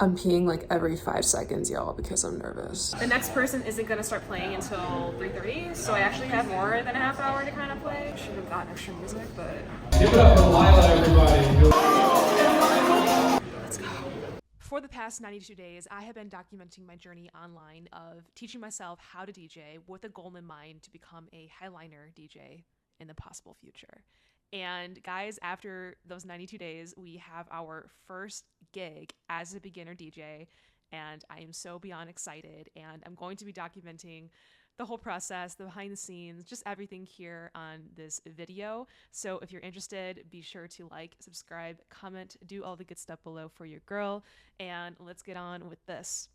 I'm peeing like every 5 seconds, y'all, because I'm nervous. The next person isn't going to start playing until 3:30, so I actually have more than a half hour to kind of play. Should have gotten extra music, but... Give it up for Liora, everybody. Let's go. For the past 92 days, I have been documenting my journey online of teaching myself how to DJ with a goal in mind to become a headliner DJ in the possible future. And guys, after those 92 days, we have our first gig as a beginner DJ, and I am so beyond excited. And I'm going to be documenting the whole process, the behind the scenes, just everything here on this video. So if you're interested, be sure to like, subscribe, comment, do all the good stuff below for your girl, and let's get on with this.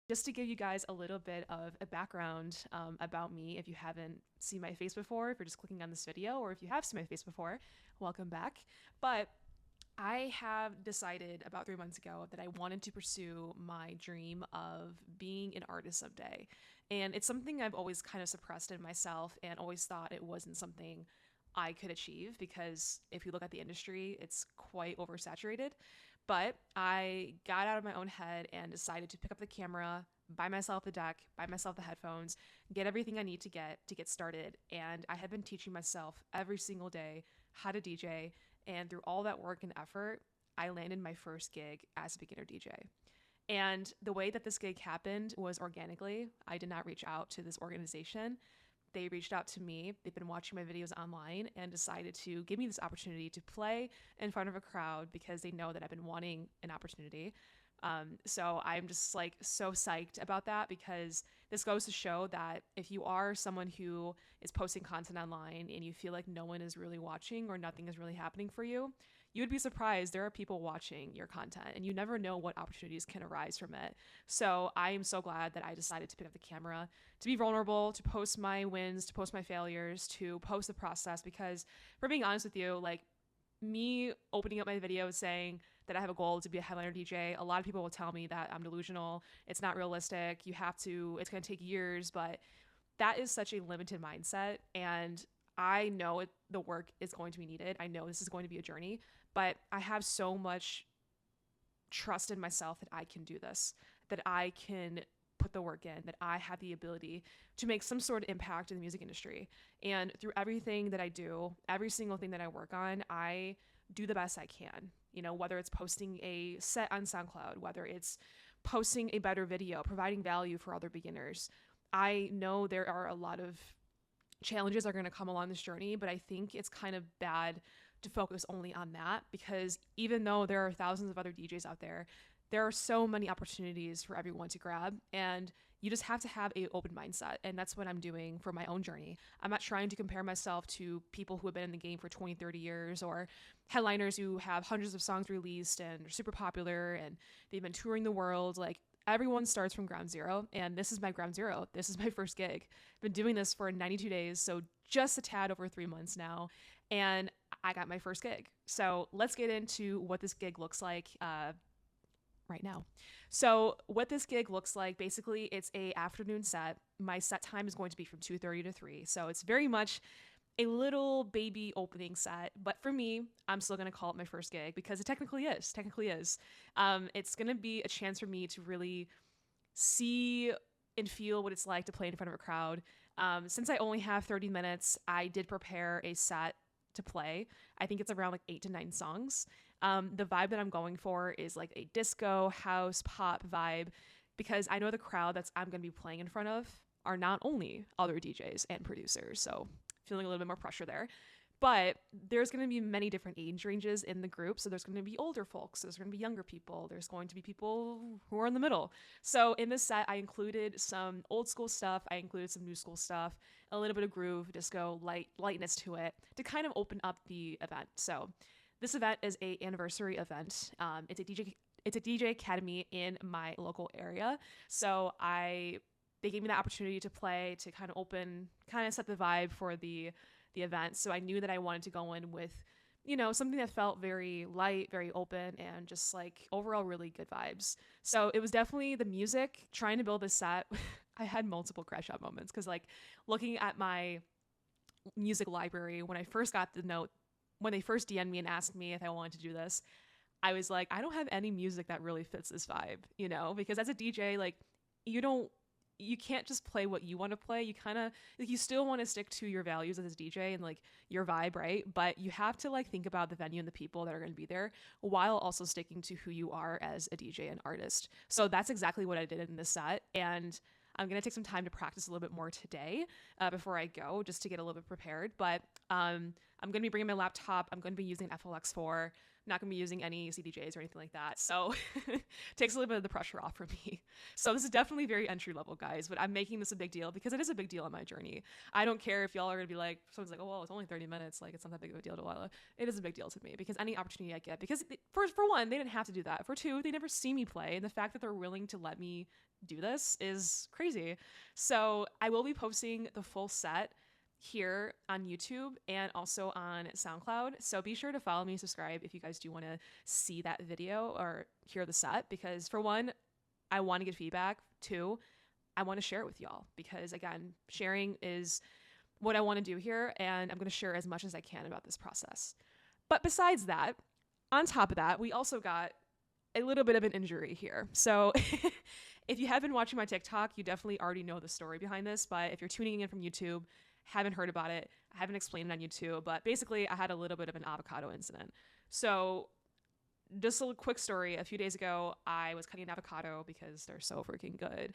Just to give you guys a little bit of a background about me, if you haven't seen my face before, if you're just clicking on this video, or if you have seen my face before, welcome back. But I have decided about 3 months ago that I wanted to pursue my dream of being an artist someday. And it's something I've always kind of suppressed in myself and always thought it wasn't something I could achieve, because if you look at the industry, it's quite oversaturated. But I got out of my own head and decided to pick up the camera, buy myself the deck, buy myself the headphones, get everything I need to get started. And I have been teaching myself every single day how to DJ. And through all that work and effort, I landed my first gig as a beginner DJ. And the way that this gig happened was organically. I did not reach out to this organization. They reached out to me. They've been watching my videos online and decided to give me this opportunity to play in front of a crowd because they know that I've been wanting an opportunity. So I'm just like so psyched about that, because this goes to show that if you are someone who is posting content online and you feel like no one is really watching or nothing is really happening for you, you would be surprised there are people watching your content, and you never know what opportunities can arise from it. So I am so glad that I decided to pick up the camera, to be vulnerable, to post my wins, to post my failures, to post the process, because for being honest with you, like me opening up my video saying that I have a goal to be a headliner DJ, a lot of people will tell me that I'm delusional, it's not realistic, it's going to take years, but that is such a limited mindset, and I know the work is going to be needed. I know this is going to be a journey, but I have so much trust in myself that I can do this, that I can put the work in, that I have the ability to make some sort of impact in the music industry. And through everything that I do, every single thing that I work on, I do the best I can. You know, whether it's posting a set on SoundCloud, whether it's posting a better video, providing value for other beginners. I know there are a lot of challenges are going to come along this journey, but I think it's kind of bad to focus only on that, because even though there are thousands of other DJs out there, there are so many opportunities for everyone to grab, and you just have to have an open mindset. And that's what I'm doing for my own journey. I'm not trying to compare myself to people who have been in the game for 20, 30 years, or headliners who have hundreds of songs released and are super popular and they've been touring the world. Like, everyone starts from ground zero, and this is my ground zero. This is my first gig. I've been doing this for 92 days, so just a tad over 3 months now, and I got my first gig. So let's get into what this gig looks like right now. So what this gig looks like, basically, it's a afternoon set. My set time is going to be from 2:30 to 3, so it's very much a little baby opening set, but for me, I'm still going to call it my first gig, because it technically is. It's going to be a chance for me to really see and feel what it's like to play in front of a crowd. Since I only have 30 minutes, I did prepare a set to play. I think it's around like 8 to 9 songs. The vibe that I'm going for is like a disco, house, pop vibe, because I know the crowd that I'm going to be playing in front of are not only other DJs and producers, so feeling a little bit more pressure there. But there's going to be many different age ranges in the group. So there's going to be older folks, there's going to be younger people, there's going to be people who are in the middle. So in this set, I included some old school stuff, I included some new school stuff, a little bit of groove, disco, lightness to it, to kind of open up the event. So this event is a anniversary event. It's a DJ academy in my local area. So they gave me the opportunity to play, to kind of set the vibe for the event. So I knew that I wanted to go in with, something that felt very light, very open, and just like overall really good vibes. So it was definitely the music, trying to build this set. I had multiple crash out moments, because like looking at my music library, when I first got the note, when they first DM'd me and asked me if I wanted to do this, I was like, I don't have any music that really fits this vibe, you know, because as a DJ, like you can't just play what you want to play. You kind of like, you still want to stick to your values as a DJ and like your vibe, right? But you have to like think about the venue and the people that are going to be there while also sticking to who you are as a DJ and artist. So that's exactly what I did in this set. And I'm going to take some time to practice a little bit more today before I go, just to get a little bit prepared. But I'm going to be bringing my laptop. I'm going to be using FLX4. Not going to be using any CDJs or anything like that. So takes a little bit of the pressure off for me. So this is definitely very entry level, guys, but I'm making this a big deal because it is a big deal on my journey. I don't care if y'all are going to be like, someone's like, oh, well, it's only 30 minutes. Like, it's not that big of a deal to Lila. It is a big deal to me because any opportunity I get, because for one, they didn't have to do that. For two, they never see me play. And the fact that they're willing to let me do this is crazy. So I will be posting the full set here on YouTube and also on SoundCloud. So be sure to follow me, subscribe if you guys do want to see that video or hear the set, because for one, I want to get feedback. Two, I want to share it with y'all because again, sharing is what I want to do here, and I'm going to share as much as I can about this process. But besides that, on top of that, we also got a little bit of an injury here. So if you have been watching my TikTok, you definitely already know the story behind this, but if you're tuning in from YouTube, haven't heard about it, I haven't explained it on YouTube, but basically I had a little bit of an avocado incident. So just a quick story. A few days ago, I was cutting an avocado because they're so freaking good,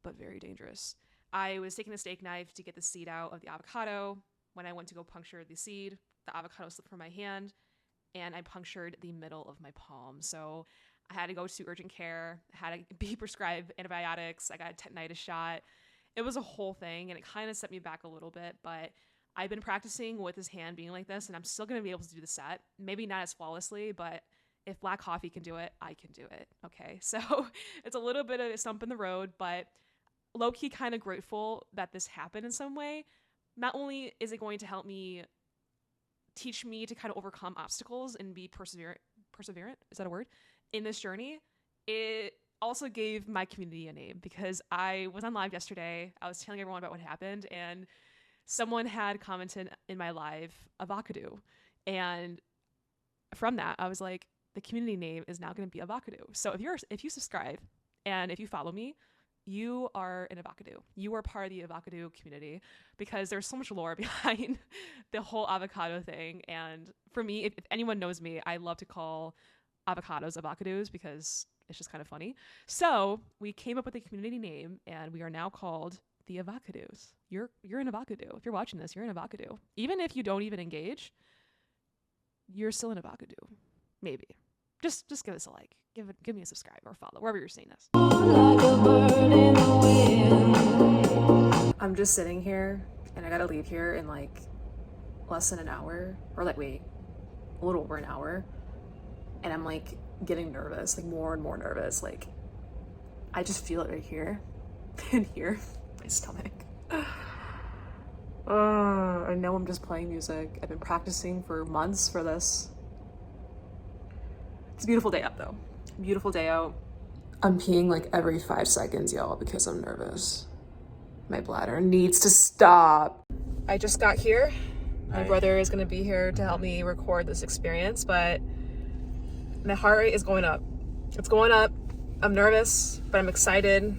but very dangerous. I was taking a steak knife to get the seed out of the avocado. When I went to go puncture the seed, the avocado slipped from my hand and I punctured the middle of my palm. So I had to go to urgent care, had to be prescribed antibiotics. I got a tetanitis shot. It was a whole thing, and it kind of set me back a little bit, but I've been practicing with his hand being like this, and I'm still going to be able to do the set. Maybe not as flawlessly, but if Black Coffee can do it, I can do it, okay? So it's a little bit of a stump in the road, but low-key kind of grateful that this happened in some way. Not only is it going to help me teach me to kind of overcome obstacles and be perseverant, is that a word, in this journey, it also gave my community a name because I was on live yesterday. I was telling everyone about what happened, and someone had commented in my live avocado, and from that I was like, the community name is now going to be avocado. So if you subscribe and if you follow me, you are an avocado. You are part of the avocado community because there's so much lore behind the whole avocado thing. And for me, if anyone knows me, I love to call avocados avocados because it's just kind of funny. So we came up with a community name, and we are now called the Avocados. You're an avocado. If you're watching this, you're an avocado. Even if you don't even engage, you're still an avocado. Maybe. Just give us a like. Give me a subscribe or follow wherever you're seeing this. I'm just sitting here and I gotta leave here in like less than an hour, or like wait, a little over an hour, and I'm like getting nervous, like more and more nervous. Like I just feel it right here and here, my stomach. I know I'm just playing music. I've been practicing for months for this. It's a beautiful day out though. Beautiful day out. I'm peeing like every 5 seconds, y'all, because I'm nervous. My bladder needs to stop. I just got here. My brother is gonna be here to help me record this experience, but my heart rate is going up. It's going up. I'm nervous, but I'm excited.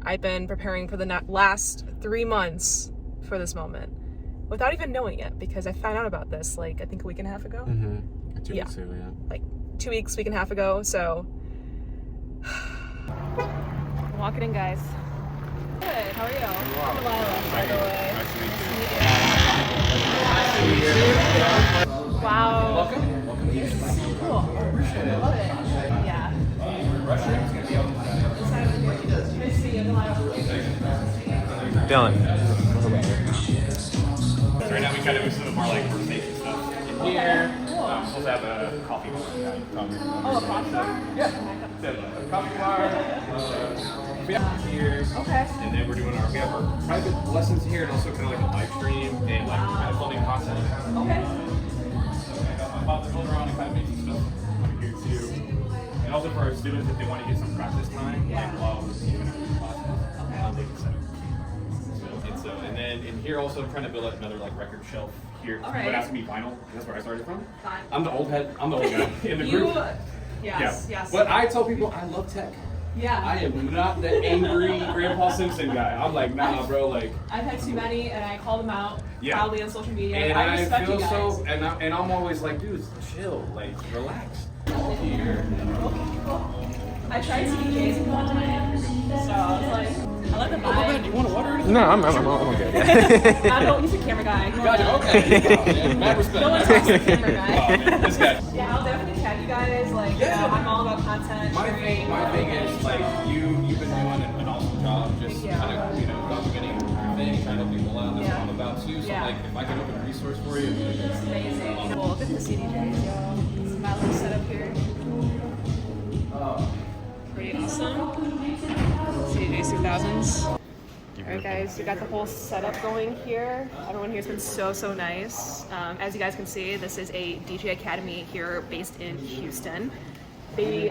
I've been preparing for the last 3 months for this moment without even knowing it, because I found out about this like I think a week and a half ago. 2 weeks ago, yeah. Like 2 weeks, week and a half ago. So walking in, guys. Good. How are you? I'm Liora, by the way. Nice to meet you. Wow. Welcome. Welcome. This is so cool. I love it. Yeah. Nice to meet you. Dylan. Right now we kind of do some of our like workstation stuff in here. We'll supposed to have a coffee bar. Oh, a coffee bar? Yeah. So a coffee bar. We have here. Okay. And then we have our private lessons here, and also kind of like a live stream and like kind of filming content. Okay. About to roll around and kind of make some stuff here too. And also for our students, if they want to get some practice time, like while we're doing classes, they can set up. And then in here also trying to build up another like record shelf here. All right. But it has to be vinyl. That's where I started from. Fine. I'm the old guy in the group. Yes, Yeah. yes. But I tell people I love tech. Yeah. I am not the angry Grandpa Simpson guy. I'm like, nah, bro. Like, I've had too many, and I call them out Yeah. proudly on social media. and I I respect feel you guys. so, and I'm always like, dude, chill, like, relax. Here. I tried DJing one time, so I was like, I like the Oh, man, vibe. you want a water or anything? No, I'm okay. I don't use a camera guy. Gotcha, okay. Oh, man, mad respect. No one talks to the camera Oh, guy. man, this guy. Yeah, I'll definitely tag you guys. Like, you know, I'm all about content. My thing is like you've been doing an awesome job, just Thank you. kind of documenting your thing, trying to help people out. That's Yeah. what I'm about too. So Yeah. like if I can open a resource for you, It's amazing. Well, good to see DJs, y'all. This is my little setup here. Pretty awesome. CDJs 2000s. Alright guys, we got the whole setup going here. Everyone here's been so nice. As you guys can see, this is a DJ Academy here based in Houston. They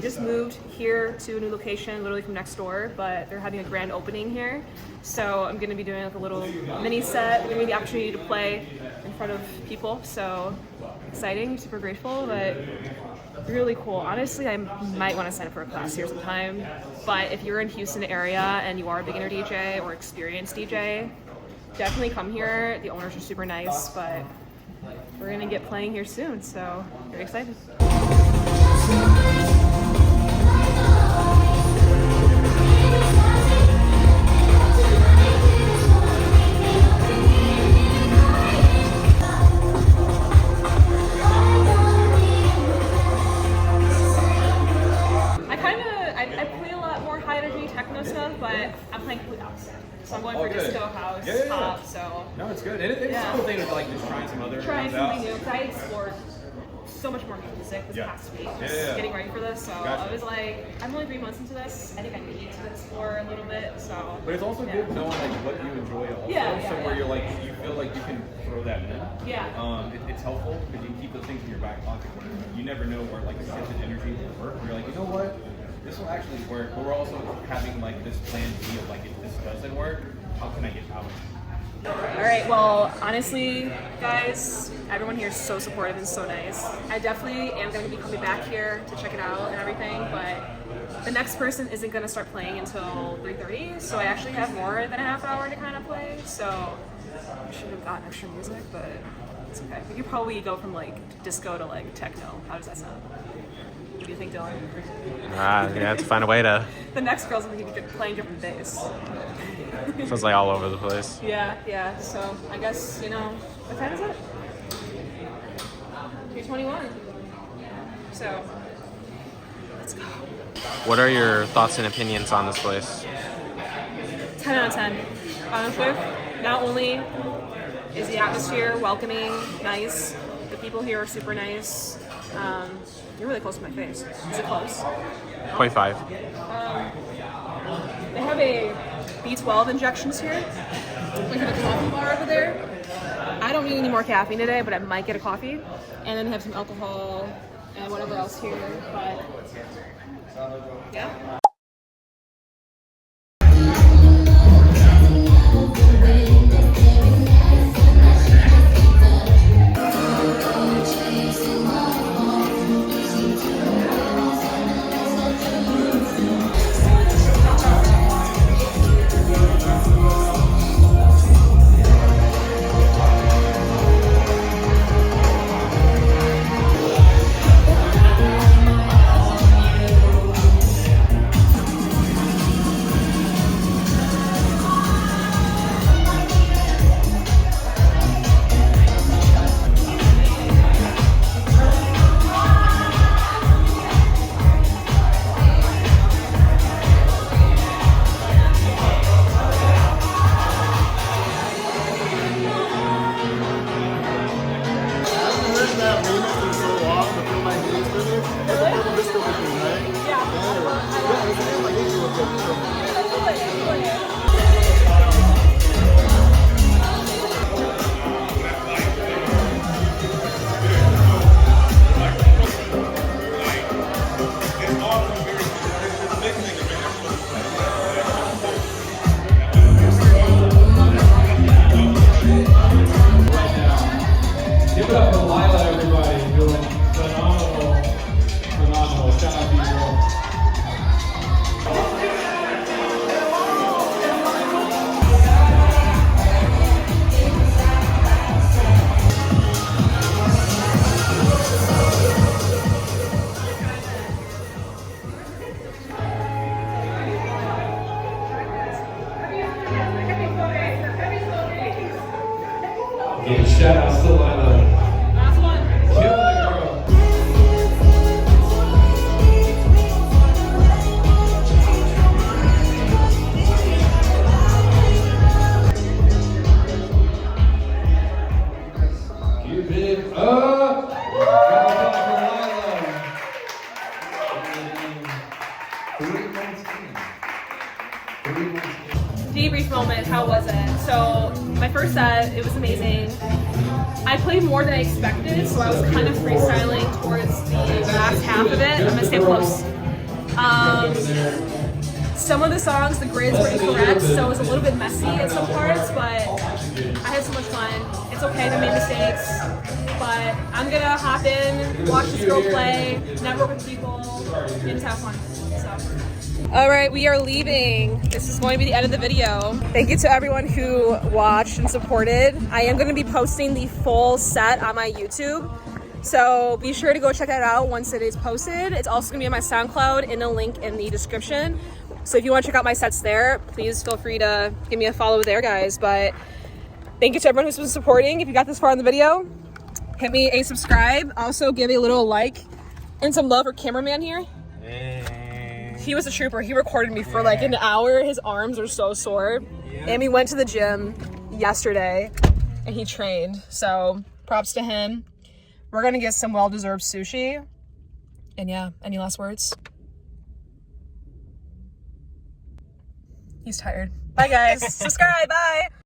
just moved here to a new location, literally from next door, but they're having a grand opening here. So I'm gonna be doing like a little mini set. We're gonna get the opportunity to play in front of people. So exciting, super grateful, but really cool. Honestly, I might want to sign up for a class here sometime. But if you're in Houston area and you are a beginner DJ or experienced DJ, definitely come here. The owners are super nice, but we're gonna get playing here soon, so very excited. I play a lot more high energy techno stuff, but I'm playing complete opposite. So I'm going for good. disco house, Yeah. pop, so no, it's good. It's Yeah. a cool thing to like just trying some other trying things out. something new. Because I explored so much more music this Yeah. past week, Yeah, just yeah. getting ready for this. So Gotcha. I was like, I'm only 3 months into this. I think I need to explore a little bit. So, But it's also good knowing like what you enjoy also. Yeah, so where yeah. you're like you feel like you can throw that in. Yeah. It's helpful because you can keep those things in your back pocket. You never know where like a shift in energy will work. Where you're like, you know what? This will actually work. But we're also having like this plan B of like if this doesn't work, how can I get out? all right. Well, honestly, guys, everyone here is so supportive and so nice. I definitely am going to be coming back here to check it out and everything, but the next person isn't going to start playing until 3:30, so I actually have more than a half hour to kind of play. So I should have gotten extra music, but it's okay. We could probably go from like disco to like techno. How does that sound? What do you think, Dylan? You have to find a way to. The next girl's gonna be playing different bass. Feels like all over the place. Yeah. So I guess, what time is it? 3:21. So let's go. What are your thoughts and opinions on this place? 10 out of 10. Honestly, not only is the atmosphere welcoming, nice, the people here are super nice. You're really close to my face. Is it close? 0.5. They have a B12 injections here. We have a coffee bar over there. I don't need any more caffeine today, but I might get a coffee. And then have some alcohol and whatever else here. But yeah. Again, shout out to Lila. Last one. Killing it, girl. Keep it up. Debrief moment, how was it? So my first set, it was amazing. I played more than I expected, so I was kind of freestyling towards the last half of it. I'm gonna stay close. Some of the songs, the grids were incorrect, so it was a little bit messy at some parts, but I had so much fun. It's okay to make mistakes, but I'm gonna hop in, watch this girl play, network with people, and just have fun. So. All right, we are leaving. This is going to be the end of the video. Thank you to everyone who watched and supported. I am going to be posting the full set on my YouTube, so be sure to go check that out once it is posted. It's also going to be on my SoundCloud in a link in the description. So if you want to check out my sets there, please feel free to give me a follow there, guys. But thank you to everyone who's been supporting. If you got this far in the video, hit me a subscribe. Also give a little like and some love for cameraman here. He was a trooper. He recorded me for like an hour. His arms are so sore. And we went to the gym yesterday and he trained. So props to him. We're going to get some well-deserved sushi. And yeah, any last words? He's tired. Bye guys. Subscribe. Bye.